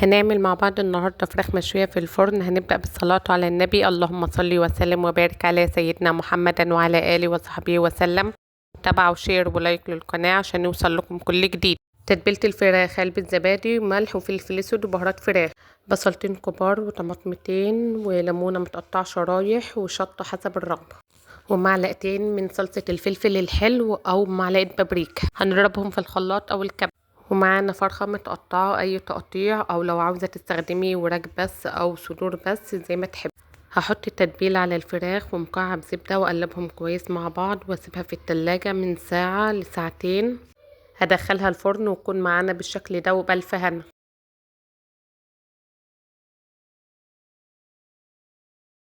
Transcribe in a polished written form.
هنعمل مع بعض النهاردة فراخ مشوية في الفرن. هنبدأ بالصلاة على النبي. اللهم صل وسلم وبارك على سيدنا محمد وعلى آله وصحبه وسلم. تابعوا وشير ولايك للقناة عشان يوصل لكم كل جديد. تتبيلة الفراخ: علبة زبادي وملح وفلفل اسود وبهارات فراخ، بصلتين كبار وطماطمتين وليمونة متقطعة شرايح وشطة حسب الرغبة، ومعلقتين من صلصة الفلفل الحلو أو معلقة بابريكا. هنضربهم في الخلاط أو الكبة. ومعانا فرخة متقطعة أي تقطيع، أو لو عاوزة تستخدمي وراك بس أو صدور بس زي ما تحب. هحط التتبيلة على الفراخ ومكعب زبدة وأقلبهم كويس مع بعض واسيبها في التلاجة من ساعة لساعتين. هدخلها الفرن ويكون معانا بالشكل ده وبألف هنا.